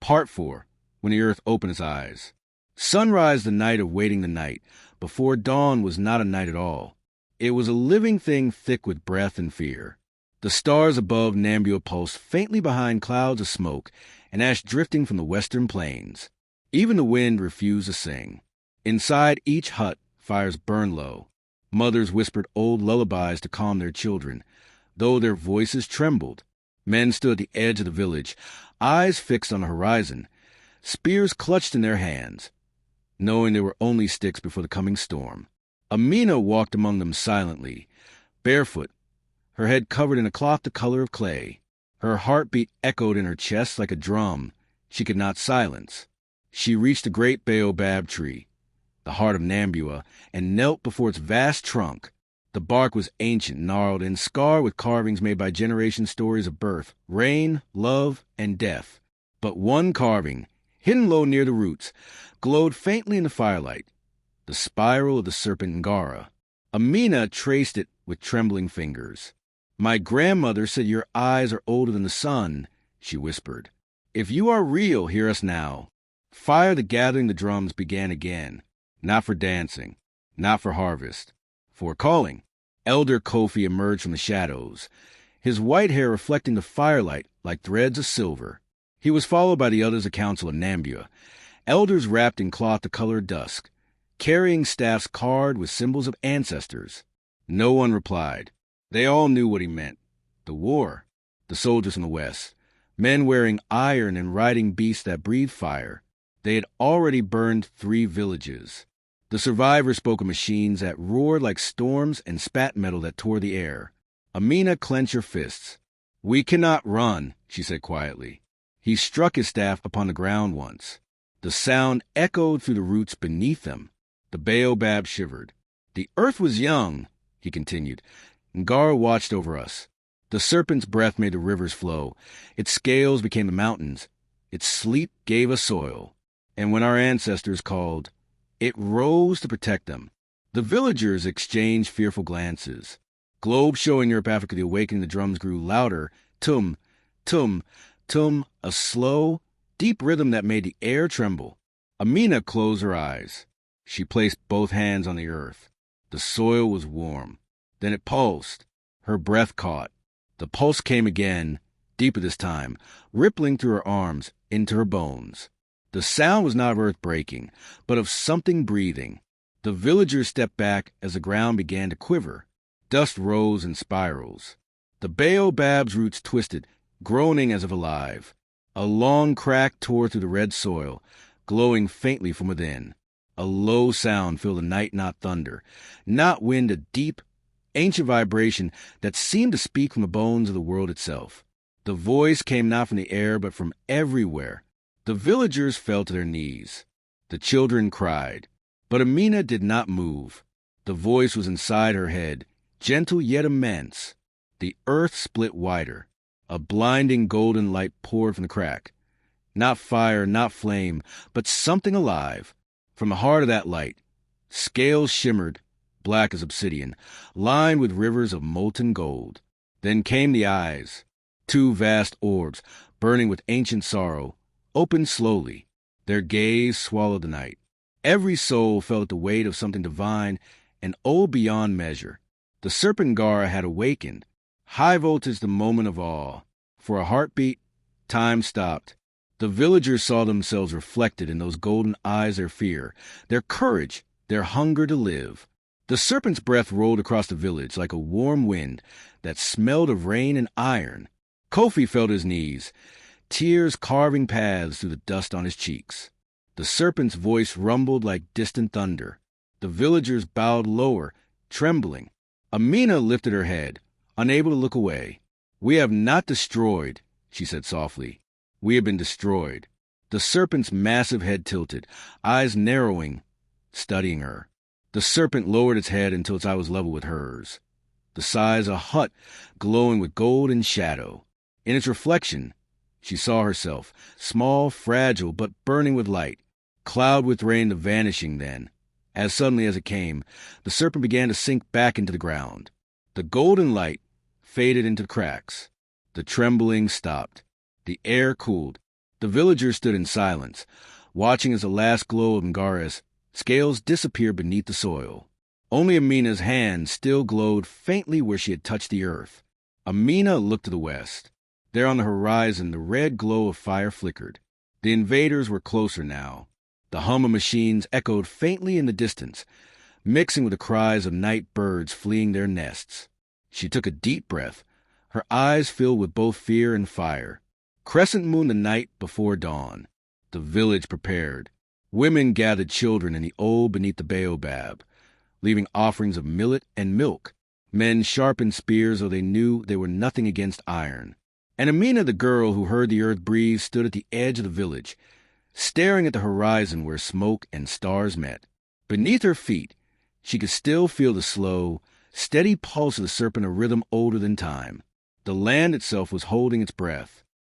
Part 4. When the earth opened its eyes. Sunrise, the night of waiting the night. Before dawn was not a night at all. It was a living thing thick with breath and fear. The stars above Nambua pulsed faintly behind clouds of smoke and ash drifting from the western plains. Even the wind refused to sing. Inside each hut, fires burned low. Mothers whispered old lullabies to calm their children, though their voices trembled. Men stood at the edge of the village, eyes fixed on the horizon, spears clutched in their hands, knowing they were only sticks before the coming storm. Amina walked among them silently, barefoot, her head covered in a cloth the color of clay. Her heartbeat echoed in her chest like a drum she could not silence. She reached the great baobab tree, the heart of Nambua, and knelt before its vast trunk. The bark was ancient, gnarled, and scarred with carvings made by generation stories of birth, rain, love, and death. But one carving, hidden low near the roots, glowed faintly in the firelight, the spiral of the serpent Ngara. Amina traced it with trembling fingers. "My grandmother said your eyes are older than the sun," she whispered. "If you are real, hear us now." Fire the gathering the drums began again, not for dancing, not for harvest, for calling. Elder Kofi emerged from the shadows, his white hair reflecting the firelight like threads of silver. He was followed by the others of Council of Nambua, elders wrapped in cloth the color of dusk, carrying staffs carved with symbols of ancestors. No one replied. They all knew what he meant. The war. The soldiers from the west. Men wearing iron and riding beasts that breathed fire. They had already burned 3 villages. The survivors spoke of machines that roared like storms and spat metal that tore the air. Amina clenched her fists. "We cannot run," she said quietly. He struck his staff upon the ground once. The sound echoed through the roots beneath them. The baobab shivered. "The earth was young," he continued. "Ngara watched over us. The serpent's breath made the rivers flow. Its scales became the mountains. Its sleep gave us soil. And when our ancestors called, it rose to protect them." The villagers exchanged fearful glances. Globes showing Europe, Africa, the awakening, the drums grew louder. Tum, tum, tum, a slow, deep rhythm that made the air tremble. Amina closed her eyes. She placed both hands on the earth. The soil was warm. Then it pulsed. Her breath caught. The pulse came again, deeper this time, rippling through her arms, into her bones. The sound was not of earth breaking, but of something breathing. The villagers stepped back as the ground began to quiver. Dust rose in spirals. The baobab's roots twisted, groaning as if alive. A long crack tore through the red soil, glowing faintly from within. A low sound filled the night, not thunder, not wind, a deep, ancient vibration that seemed to speak from the bones of the world itself. The voice came not from the air, but from everywhere. The villagers fell to their knees. The children cried. But Amina did not move. The voice was inside her head, gentle yet immense. The earth split wider. A blinding golden light poured from the crack. Not fire, not flame, but something alive. From the heart of that light, scales shimmered, black as obsidian, lined with rivers of molten gold. Then came the eyes, 2 vast orbs, burning with ancient sorrow, opened slowly. Their gaze swallowed the night. Every soul felt the weight of something divine and old beyond measure. The serpent Ngara had awakened. High voltage, the moment of awe. For a heartbeat, time stopped. The villagers saw themselves reflected in those golden eyes, their fear, their courage, their hunger to live. The serpent's breath rolled across the village like a warm wind that smelled of rain and iron. Kofi fell to his knees, tears carving paths through the dust on his cheeks. The serpent's voice rumbled like distant thunder. The villagers bowed lower, trembling. Amina lifted her head, unable to look away. "We have not destroyed," she said softly. "We have been destroyed." The serpent's massive head tilted, eyes narrowing, studying her. The serpent lowered its head until its eye was level with hers, the size of a hut glowing with gold and shadow. In its reflection, she saw herself, small, fragile, but burning with light. Cloud with rain, the vanishing then. As suddenly as it came, the serpent began to sink back into the ground. The golden light faded into the cracks. The trembling stopped. The air cooled. The villagers stood in silence, watching as the last glow of Ngara's scales disappeared beneath the soil. Only Amina's hand still glowed faintly where she had touched the earth. Amina looked to the west. There on the horizon, the red glow of fire flickered. The invaders were closer now. The hum of machines echoed faintly in the distance, mixing with the cries of night birds fleeing their nests. She took a deep breath, her eyes filled with both fear and fire. Crescent moon the night before dawn. The village prepared. Women gathered children in the old beneath the baobab, leaving offerings of millet and milk. Men sharpened spears, though they knew they were nothing against iron. And Amina, the girl who heard the earth breathe, stood at the edge of the village, staring at the horizon where smoke and stars met. Beneath her feet, she could still feel the slow, steady pulse of the serpent, a rhythm older than time. The land itself was holding its breath.